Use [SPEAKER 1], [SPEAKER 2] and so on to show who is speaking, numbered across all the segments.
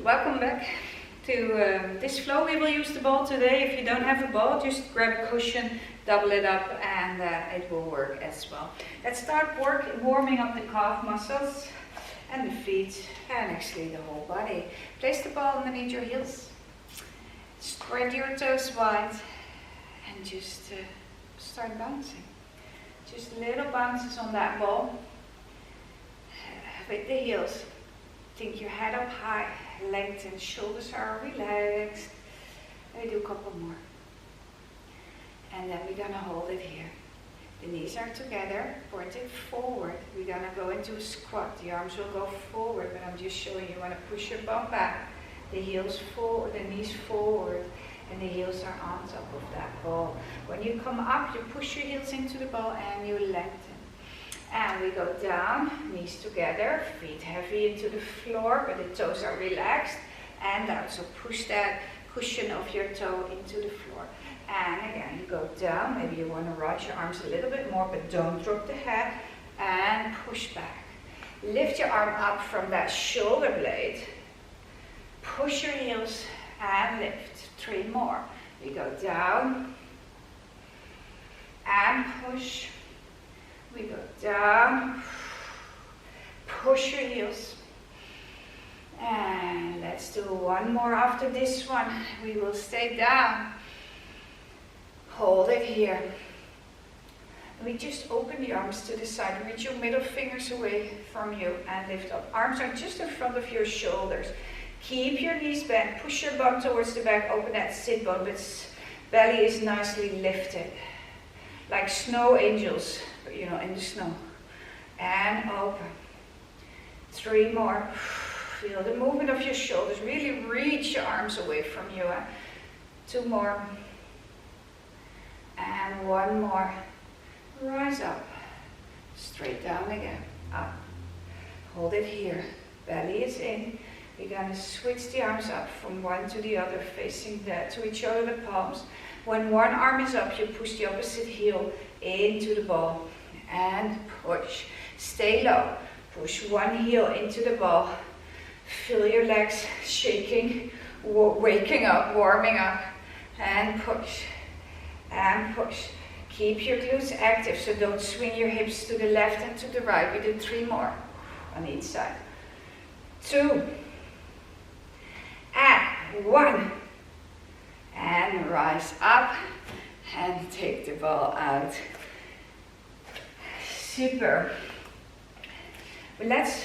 [SPEAKER 1] Welcome back to this flow. We will use the ball today. If you don't have a ball, just grab a cushion, double it up, and it will work as well. Let's start warming up the calf muscles and the feet and actually the whole body. Place the ball underneath your heels. Spread your toes wide and just start bouncing. Just little bounces on that ball with the heels. Think your head up high, lengthen, shoulders are relaxed. Let me do a couple more. And then we're gonna hold it here. The knees are together, pointed forward. We're gonna go into a squat. The arms will go forward, but I'm just showing you wanna push your bum back. The heels forward, the knees forward, and the heels are on top of that ball. When you come up, you push your heels into the ball and you lengthen. And we go down, knees together, feet heavy into the floor, but the toes are relaxed. And down, so push that cushion of your toe into the floor. And again, you go down, maybe you want to rise your arms a little bit more, but don't drop the head. And push back. Lift your arm up from that shoulder blade. Push your heels and lift. 3 more. We go down and push. We go down, push your heels, and let's do one more after this one. We will stay down, hold it here. And we just open the arms to the side, reach your middle fingers away from you and lift up. Arms are just in front of your shoulders. Keep your knees bent, push your bum towards the back, open that sit bone, but belly is nicely lifted, like snow angels. You know, in the snow. And open. 3 more. Feel the movement of your shoulders. Really reach your arms away from you. 2 more. And 1 more. Rise up. Straight down again. Up. Hold it here. Belly is in. We're going to switch the arms up from one to the other, facing to each other, the palms. When one arm is up, you push the opposite heel into the ball and push. Stay low. Push one heel into the ball. Feel your legs shaking, waking up, warming up, and push. And push. Keep your glutes active, so don't swing your hips to the left and to the right. We do 3 more on each side. 2 and 1. And rise up and take the ball out. Super. But let's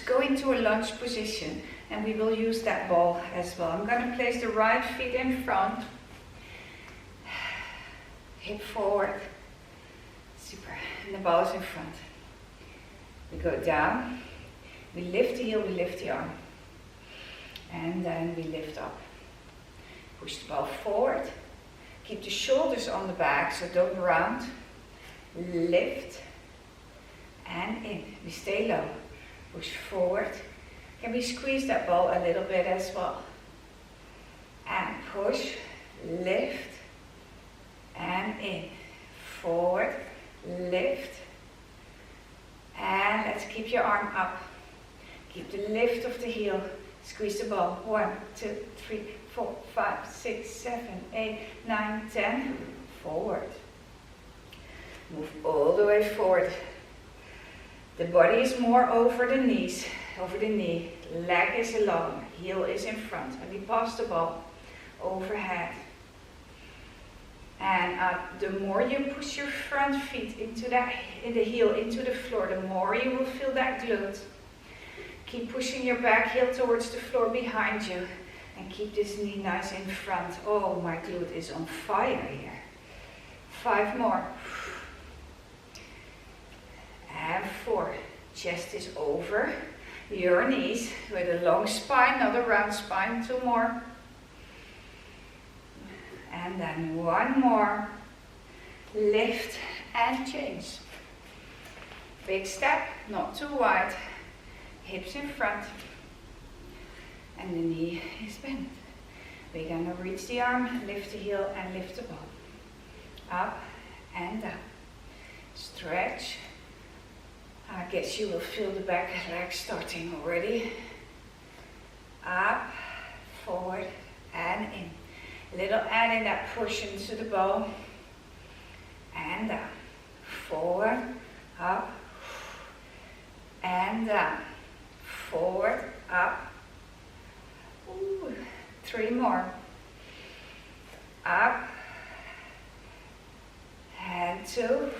[SPEAKER 1] go into a lunge position and we will use that ball as well. I'm going to place the right feet in front, hip forward. Super. And the ball is in front. We go down, we lift the heel, we lift the arm, and then we lift up. Push the ball forward. Keep the shoulders on the back, so don't round. Lift and in. We stay low. Push forward. Can we squeeze that ball a little bit as well? And push, lift, and in. Forward, lift, and let's keep your arm up. Keep the lift of the heel. Squeeze the ball. 1, 2, 3, 4, 5, 6, 7, 8, 9, 10. Forward. Move all the way forward. The body is more over the knees, over the knee. Leg is along, heel is in front. And we pass the ball overhead. And up. The more you push your front feet into the heel, into the floor, the more you will feel that glute. Keep pushing your back heel towards the floor behind you. And keep this knee nice in front. Oh, my glute is on fire here. 5 more. And 4. Chest is over your knees with a long spine, not a round spine. 2 more. And then 1 more. Lift and change. Big step, not too wide. Hips in front. And the knee is bent. We're going to reach the arm, lift the heel and lift the ball. Up and down. Stretch. I guess you will feel the back leg starting already. up, forward, and in. A little add in that push into the ball, and down, forward, up, and down, forward, up. Ooh, 3 more. Up, and 2.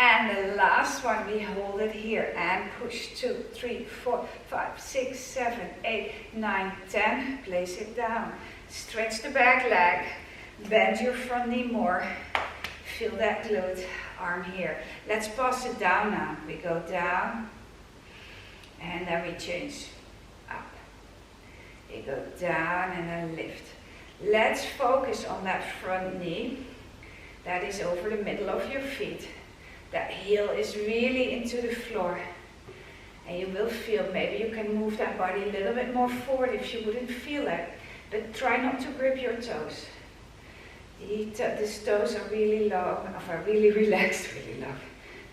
[SPEAKER 1] And the last one, we hold it here and push 2, 3, 4, 5, 6, 7, 8, 9, 10. Place it down. Stretch the back leg. Bend your front knee more. Feel that glute arm here. Let's pass it down now. We go down and then we change up. We go down and then lift. Let's focus on that front knee. That is over the middle of your feet. That heel is really into the floor. And you will feel, maybe you can move that body a little bit more forward if you wouldn't feel it. But try not to grip your toes. These toes are really low, are really relaxed, really low.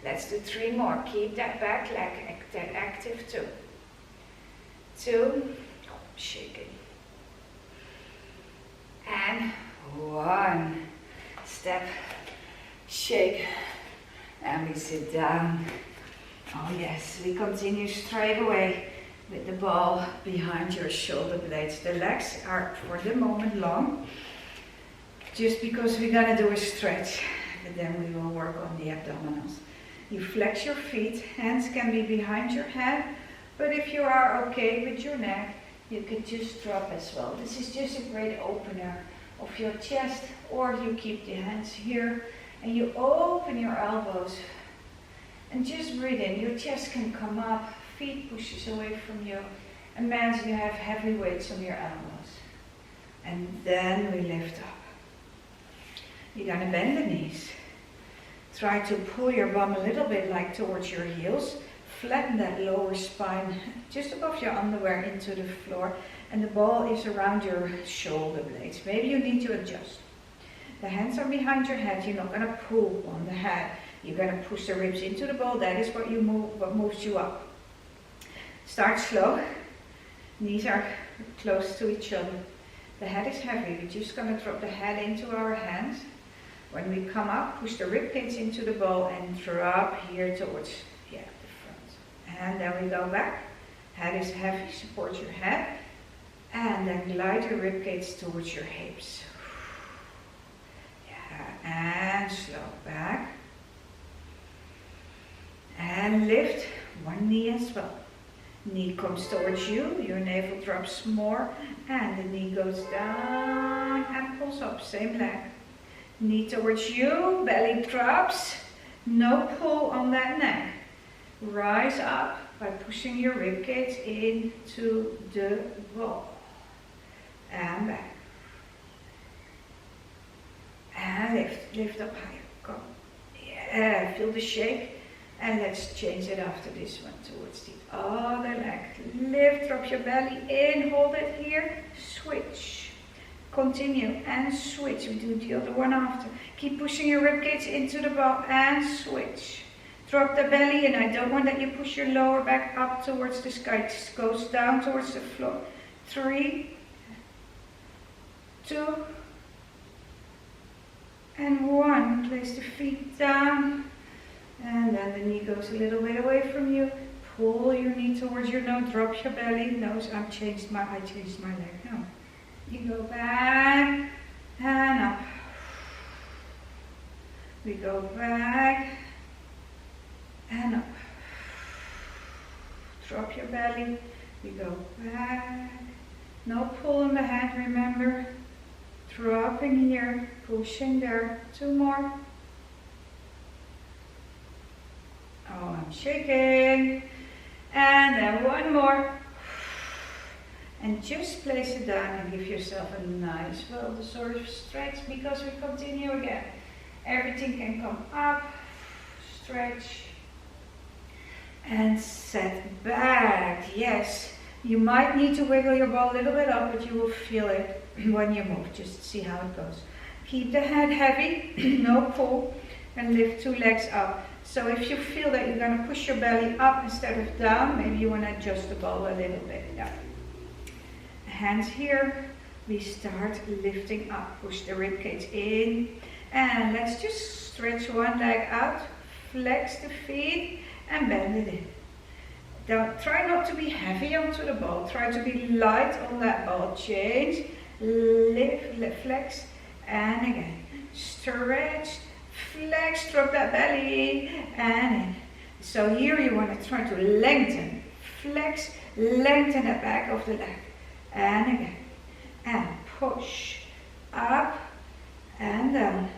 [SPEAKER 1] Let's do 3 more. Keep that back leg active too. 2, shaking. And 1. Step, shake. And we sit down. Oh yes, we continue straight away with the ball behind your shoulder blades. The legs are for the moment long, just because we're gonna do a stretch, but then we will work on the abdominals. You flex your feet, hands can be behind your head, but if you are okay with your neck, you could just drop as well. This is just a great opener of your chest, or you keep the hands here. And you open your elbows and just breathe in. Your chest can come up, feet pushes away from you. Imagine you have heavy weights on your elbows. And then we lift up. You're gonna bend the knees. Try to pull your bum a little bit like towards your heels. Flatten that lower spine just above your underwear into the floor. And the ball is around your shoulder blades. Maybe you need to adjust. The hands are behind your head. You're not going to pull on the head. You're going to push the ribs into the ball. That is what moves you up. Start slow. Knees are close to each other. The head is heavy. We're just going to drop the head into our hands. When we come up, push the rib cage into the ball and drop here towards the front. And then we go back. Head is heavy. Support your head. And then glide your rib cage towards your hips. And slow back. And lift one knee as well. Knee comes towards you, your navel drops more, and the knee goes down and pulls up, same leg. Knee towards you, belly drops, no pull on that neck. Rise up by pushing your ribcage into the ball. And back. And lift up higher, go. Yeah, feel the shake. And let's change it after this one towards the other leg. Lift, drop your belly in, hold it here, switch. Continue and switch. We do the other one after. Keep pushing your ribcage into the ball and switch. Drop the belly in. I don't want that you push your lower back up towards the sky. It just goes down towards the floor. 3, 2, and 1. Place the feet down. And then the knee goes a little bit away from you. Pull your knee towards your nose. Drop your belly. Nose. I changed my leg. No. You go back and up. We go back and up. Drop your belly. We go back. No pull in the hand, remember. Dropping here, pushing there. 2 more. Oh, I'm shaking. And then 1 more. And just place it down and give yourself a nice, well deserved stretch, because we continue again. Everything can come up, stretch, and set back. Yes, you might need to wiggle your ball a little bit up, but you will feel it when you move. Just see how it goes. Keep the head heavy, no pull, and lift 2 legs up. So if you feel that you're going to push your belly up instead of down, maybe you want to adjust the ball a little bit. Yeah. Hands here. We start lifting up. Push the ribcage in. And let's just stretch one leg out. Flex the feet and bend it in. Try not to be heavy onto the ball. Try to be light on that ball. Change. Lift, flex. And again. Stretch. Flex, drop that belly and in. So here you want to try to lengthen, flex, lengthen the back of the leg. And again. And push up and down.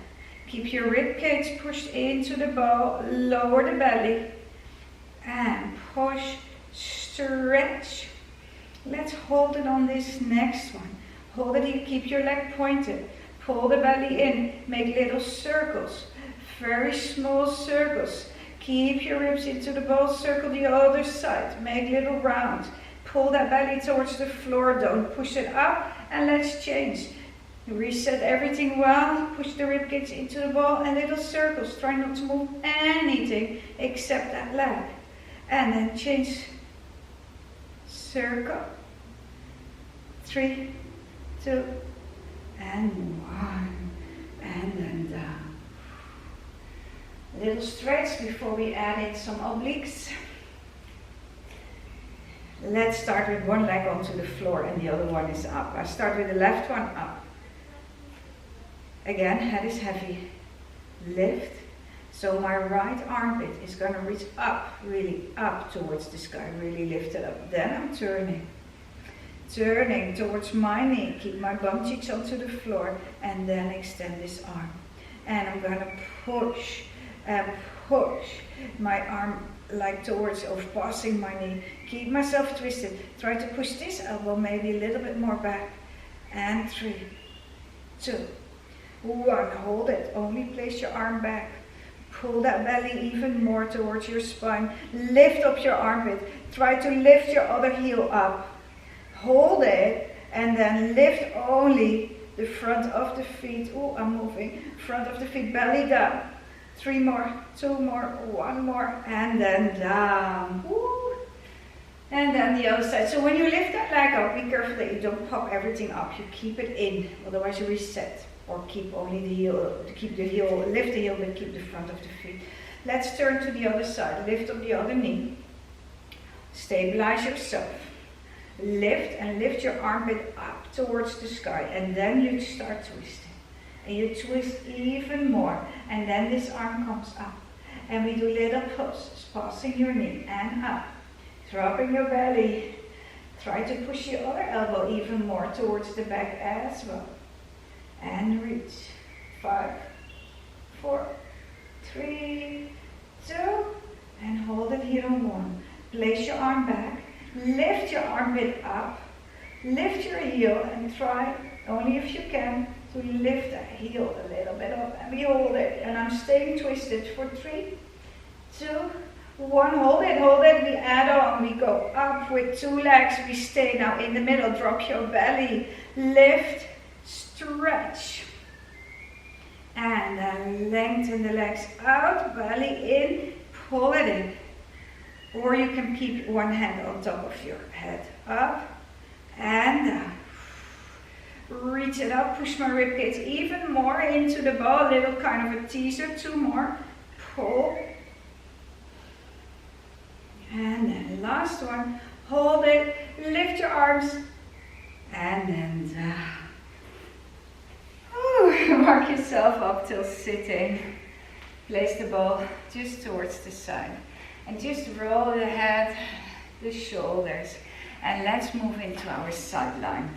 [SPEAKER 1] Keep your rib cage pushed into the ball. Lower the belly. And push, stretch. Let's hold it on this next one. Hold it here, keep your leg pointed. Pull the belly in, make little circles, very small circles. Keep your ribs into the ball, circle the other side, make little rounds. Pull that belly towards the floor, don't push it up, and let's change. Reset everything well, push the ribcage into the ball and little circles. Try not to move anything except that leg. And then change, circle, 3, 2, and 1, and then down. A little stretch before we add in some obliques. Let's start with one leg onto the floor and the other one is up. I start with the left one up. Again, head is heavy. Lift. So my right armpit is going to reach up, really up towards the sky. Really lift it up. Then I'm turning. Turning towards my knee, keep my bum cheeks onto the floor and then extend this arm. And I'm going to push and push my arm like towards or passing my knee. Keep myself twisted. Try to push this elbow maybe a little bit more back. And 3, 2, 1. Hold it. Only place your arm back. Pull that belly even more towards your spine. Lift up your armpit. Try to lift your other heel up. Hold it and then lift only the front of the feet. Oh, I'm moving. Front of the feet, belly down. 3 more, 2 more, 1 more, and then down. Woo. And then the other side. So when you lift that leg up, be careful that you don't pop everything up. You keep it in, otherwise you reset. Or keep only the heel, keep the heel, lift the heel, but keep the front of the feet. Let's turn to the other side. Lift up the other knee. Stabilize yourself. Lift and lift your armpit up towards the sky and then you start twisting. And you twist even more and then this arm comes up. And we do little pulses, passing your knee and up. Dropping your belly. Try to push your other elbow even more towards the back as well. And reach. 5, 4, 3, 2, and hold it here on 1. Place your arm back. Lift your armpit up, lift your heel and try, only if you can, to lift that heel a little bit up and we hold it. And I'm staying twisted for 3, 2, 1, hold it, we add on, we go up with 2 legs, we stay now in the middle, drop your belly, lift, stretch. And then lengthen the legs out, belly in, pull it in. Or you can keep one hand on top of your head. Up and down. Reach it up, push my ribcage even more into the ball. Little kind of a teaser. 2 more. Pull. And then last one. Hold it. Lift your arms. And then down. Ooh, mark yourself up till sitting. Place the ball just towards the side. And just roll the head, the shoulders. And let's move into our side line.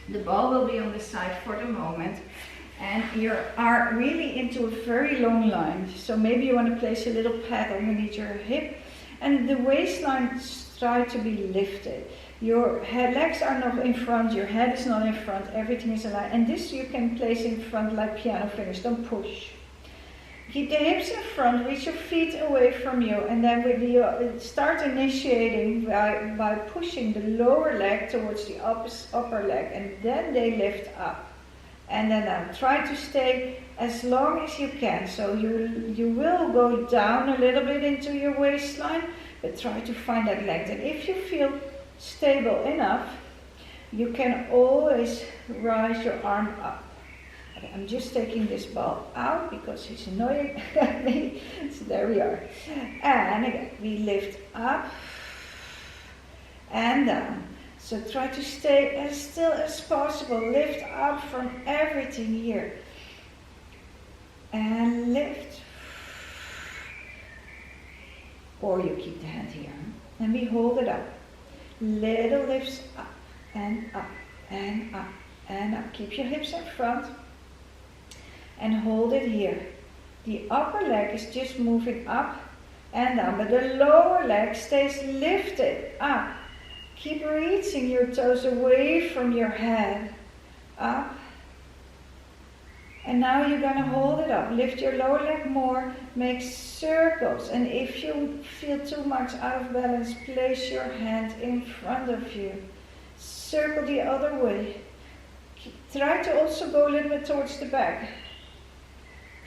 [SPEAKER 1] The ball will be on the side for the moment. And you are really into a very long line. So maybe you want to place a little pad underneath your hip. And the waistline try to be lifted. Your legs are not in front, your head is not in front, everything is aligned. And this you can place in front like piano fingers, don't push. Keep the hips in front, reach your feet away from you, and then with the, start initiating by pushing the lower leg towards the upper leg, and then they lift up. and then down. Try to stay as long as you can. So you will go down a little bit into your waistline, but try to find that length. And if you feel stable enough, you can always rise your arm up. Okay, I'm just taking this ball out because it's annoying at me. So there we are. And again, we lift up and down. So try to stay as still as possible. Lift up from everything here. And lift. Or you keep the hand here. And we hold it up. Little lifts up and up and up and up. Keep your hips in front. And hold it here. The upper leg is just moving up and down. But the lower leg stays lifted up. Keep reaching your toes away from your head. Up. And now you're going to hold it up. Lift your lower leg more. Make circles. And if you feel too much out of balance, place your hand in front of you. Circle the other way. Try to also go a little bit towards the back.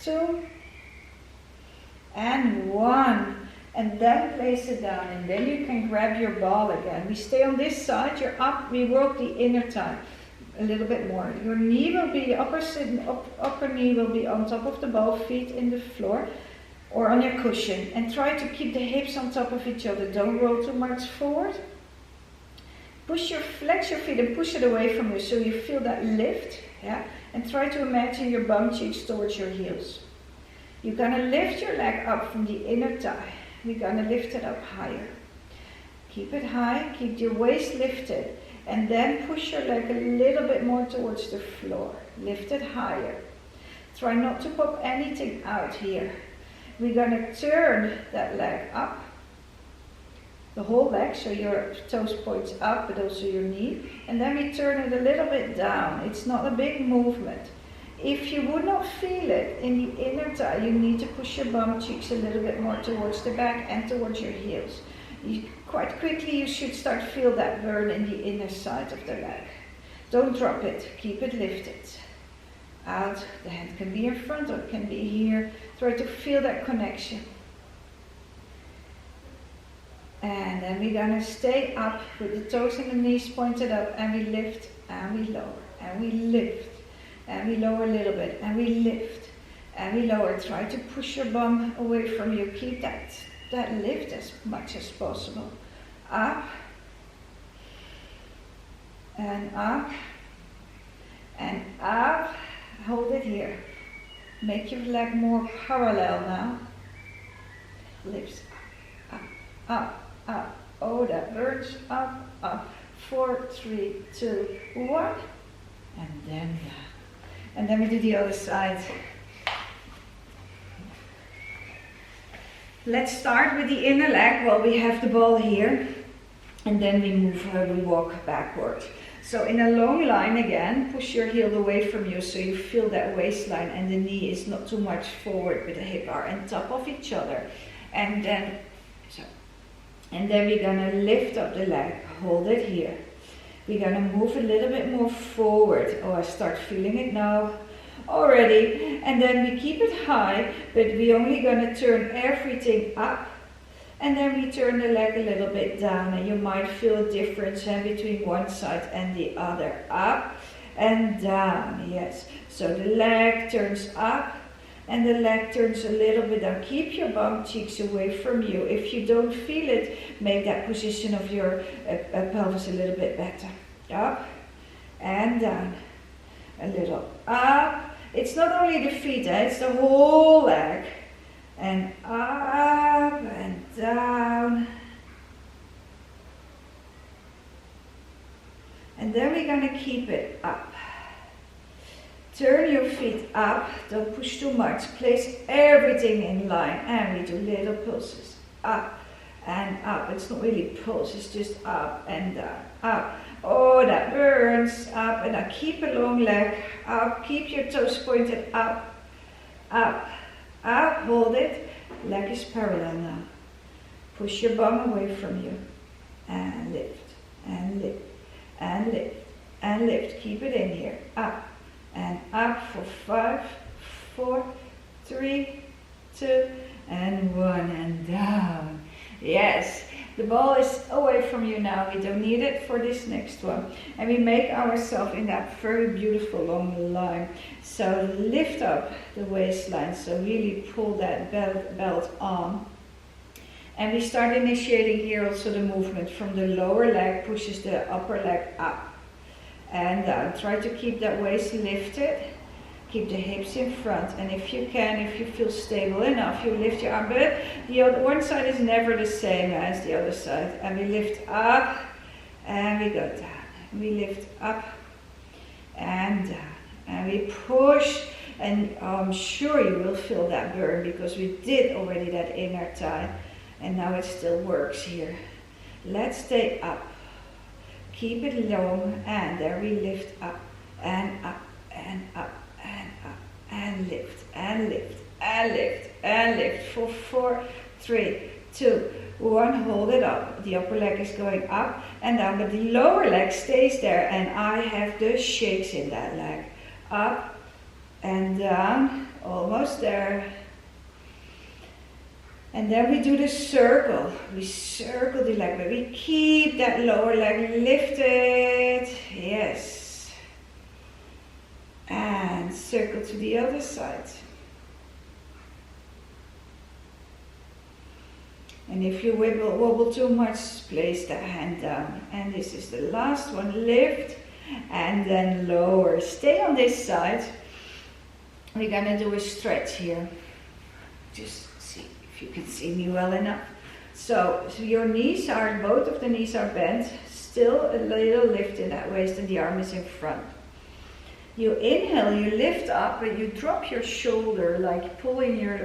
[SPEAKER 1] 2 and 1. And then place it down, and then you can grab your ball again. We stay on this side, you're up, we work the inner thigh a little bit more. Your knee will be, upper knee will be on top of the ball, feet in the floor or on your cushion. And try to keep the hips on top of each other. Don't roll too much forward. Flex your feet and push it away from you so you feel that lift. Yeah? And try to imagine your bum cheeks towards your heels. You're going to lift your leg up from the inner thigh. We're going to lift it up higher. Keep it high, keep your waist lifted, and then push your leg a little bit more towards the floor. Lift it higher. Try not to pop anything out here. We're going to turn that leg up, the whole leg, so your toes points up, but also your knee, and then we turn it a little bit down. It's not a big movement. If you would not feel it in the inner thigh, you need to push your bum cheeks a little bit more towards the back and towards your heels. Quite quickly you should start to feel that burn in the inner side of the leg. Don't drop it, keep it lifted. Out, the hand can be in front or it can be here. Try to feel that connection. And then we're going to stay up with the toes and the knees pointed up, and we lift and we lower and we lift. And we lower a little bit, and we lift, and we lower. Try to push your bum away from you. Keep that lift as much as possible. Up, and up, and up. Hold it here. Make your leg more parallel now. Lifts up, up, up. Oh, that burns. Up, up. 4, 3, 2, 1. And then down. And then we do the other side. Let's start with the inner leg while we have the ball here. And then we walk backward. So in a long line again, push your heel away from you so you feel that waistline and the knee is not too much forward, but the hip are on top of each other. And then we're gonna lift up the leg, hold it here. We're going to move a little bit more forward. Oh, I start feeling it now already. And then we keep it high, but we're only going to turn everything up. And then we turn the leg a little bit down. And you might feel a difference between one side and the other. Up and down, yes. So the leg turns up and the leg turns a little bit down. Keep your bum cheeks away from you. If you don't feel it, make that position of your pelvis a little bit better. Up and down. A little up. It's not only the feet, it's the whole leg. And up and down. And then we're going to keep it up. Turn your feet up, don't push too much. Place everything in line, and we do little pulses. Up and up. It's not really pulse, it's just up and down. Up. Oh, that burns. Up, and now keep a long leg. Up, keep your toes pointed up. Up, up, hold it. Leg is parallel now. Push your bum away from you. And lift, and lift, and lift, and lift. Keep it in here. Up. and up for 5, 4, 3, 2, and 1, and down. Yes, the ball is away from you now. We don't need it for this next one. And we make ourselves in that very beautiful long line. So lift up the waistline. So really pull that belt on. And we start initiating here also the movement from the lower leg pushes the upper leg up and down. Try to keep that waist lifted. Keep the hips in front, and if you can, if you feel stable enough, you lift your arm. But the other one side is never the same as the other side. And we lift up, and we go down. We lift up and down, and we push. And I'm sure you will feel that burn because we did already that inner thigh, and now it still works here. Let's stay up. Keep it long, and there we lift up and up and up. And up, and lift, and lift, and lift, and lift for 4, 3, 2, 1, hold it up. The upper leg is going up and down, but the lower leg stays there, and I have the shakes in that leg. Up and down, almost there. And then we do the circle. We circle the leg, but we keep that lower leg lifted. Yes. And circle to the other side. And if you wobble too much, place the hand down. And this is the last one. Lift and then lower. Stay on this side. We're gonna do a stretch here. Just see if you can see me well enough. So your knees are, both of the knees are bent. Still a little lift in that waist, and the arm is in front. You inhale, you lift up, but you drop your shoulder, like pulling your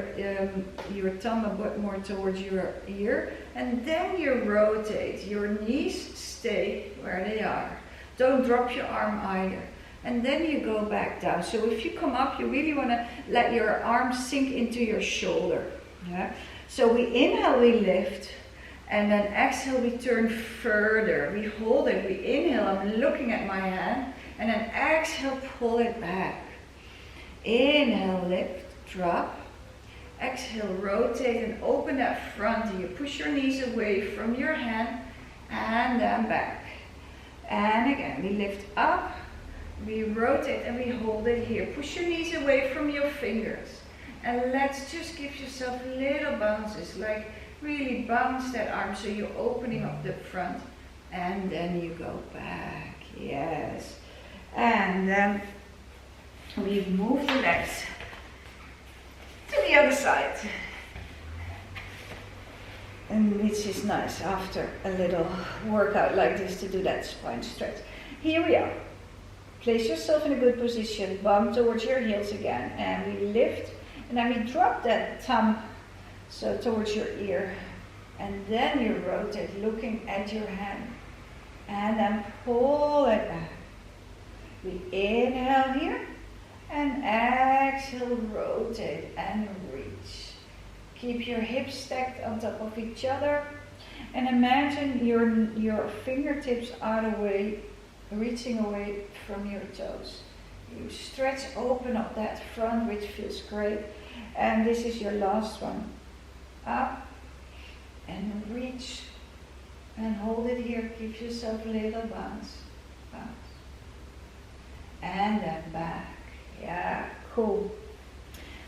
[SPEAKER 1] thumb a bit more towards your ear, and then you rotate. Your knees stay where they are. Don't drop your arm either. And then you go back down. So if you come up, you really want to let your arm sink into your shoulder. Yeah? So we inhale, we lift, and then exhale, we turn further. We hold it, we inhale, I'm looking at my hand. And then exhale, pull it back. Inhale, lift, drop. Exhale, rotate and open that front. You push your knees away from your hand and then back. And again, we lift up, we rotate and we hold it here. Push your knees away from your fingers. And let's just give yourself little bounces, like really bounce that arm so you're opening up the front. And then you go back, yes. And then we move the legs to the other side. And which is nice after a little workout like this to do that spine stretch. Here we are. Place yourself in a good position, bum towards your heels again. And we lift, and then we drop that thumb so towards your ear. And then you rotate, looking at your hand. And then pull it back. We inhale here and exhale, rotate and reach. Keep your hips stacked on top of each other and imagine your fingertips are away, reaching away from your toes. You stretch, open up that front, which feels great. And this is your last one. Up and reach and hold it here. Give yourself a little bounce. Bounce. And then back. Yeah, cool.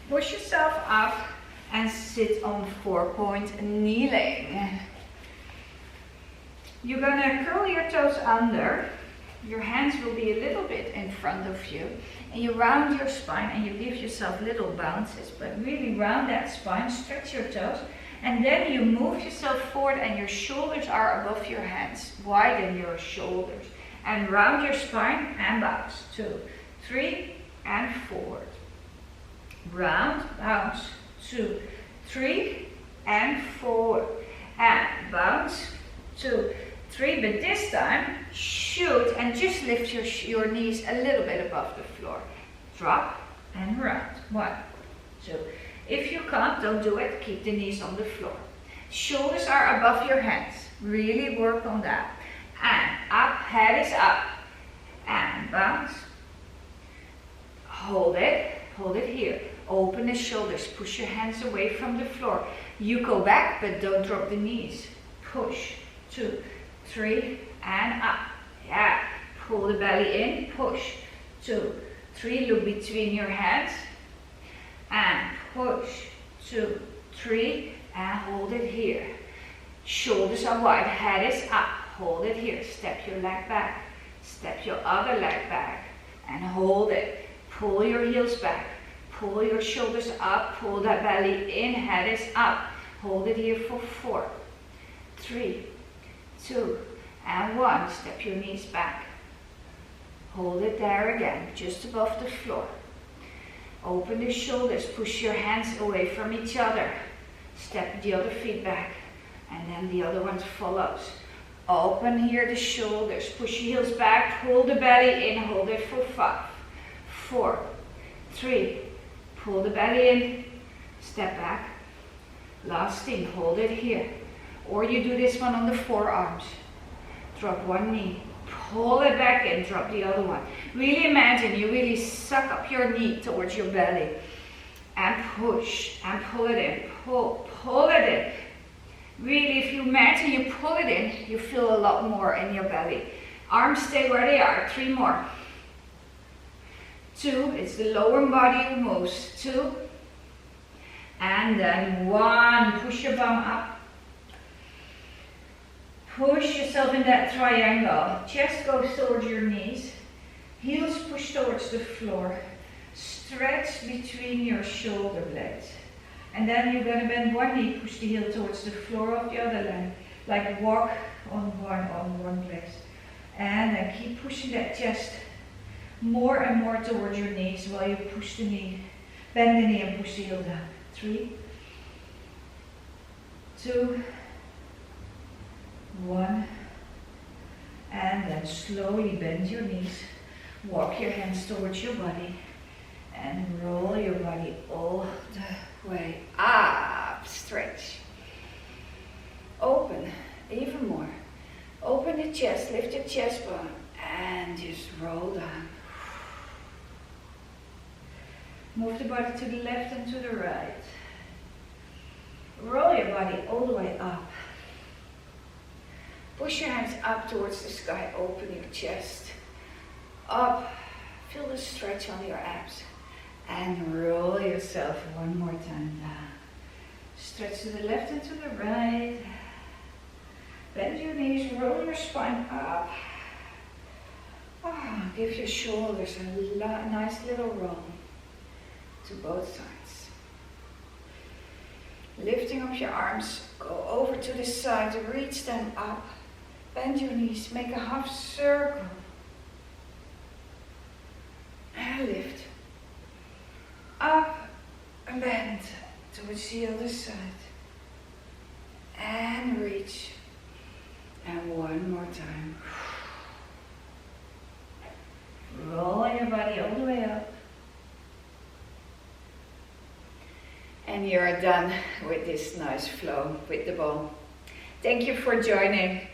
[SPEAKER 1] Push yourself up and sit on 4-point kneeling. You're gonna curl your toes under. Your hands will be a little bit in front of you. And you round your spine and you give yourself little bounces. But really round that spine, stretch your toes. And then you move yourself forward and your shoulders are above your hands. Widen your shoulders. And round your spine and bounce. 2, 3, and forward. Round, bounce. 2, 3, and forward. And bounce. 2, 3, but this time shoot and just lift your knees a little bit above the floor. Drop and round. 1, 2. If you can't, don't do it. Keep the knees on the floor. Shoulders are above your hands. Really work on that. And up, head is up. And bounce. hold it here. Open the shoulders, push your hands away from the floor. You go back, but don't drop the knees. Push, 2, 3, and up. Yeah, pull the belly in, push, 2, 3, look between your hands, and push, 2, 3, and hold it here. Shoulders are wide, head is up, hold it here. Step your leg back, step your other leg back, and hold it. Pull your heels back, pull your shoulders up, pull that belly in, head is up. Hold it here for 4, 3, 2, and 1. Step your knees back. Hold it there again, just above the floor. Open the shoulders, push your hands away from each other. Step the other feet back, and then the other one follows. Open here the shoulders, push your heels back, pull the belly in, hold it for 5, 4, 3, pull the belly in, step back. Last thing, hold it here. Or you do this one on the forearms. Drop one knee, pull it back and drop the other one. Really imagine you really suck up your knee towards your belly and push and pull it in, pull it in. Really, if you imagine you pull it in, you feel a lot more in your belly. Arms stay where they are, 3 more. 2, it's the lower body who moves, 2, and then 1, push your bum up. Push yourself in that triangle. Chest goes towards your knees. Heels push towards the floor. Stretch between your shoulder blades. And then you're going to bend one knee, push the heel towards the floor of the other leg. Like walk on one place. And then keep pushing that chest more and more towards your knees while you push the knee. Bend the knee and push the heel down. 3, 2, 1, and then slowly bend your knees, walk your hands towards your body, and roll your body all the way up. Stretch. Open, even more. Open the chest, lift your chest bone, and just roll down. Move the body to the left and to the right. Roll your body all the way up. Push your hands up towards the sky, open your chest. Up, feel the stretch on your abs. And roll yourself one more time down. Stretch to the left and to the right. Bend your knees, roll your spine up. Give your shoulders a nice little roll to both sides. Lifting up your arms, go over to the side, reach them up. Bend your knees, make a half circle. And lift. Up and bend towards the other side. And reach. And one more time. Roll your body all the way up. And you're done with this nice flow with the ball. Thank you for joining.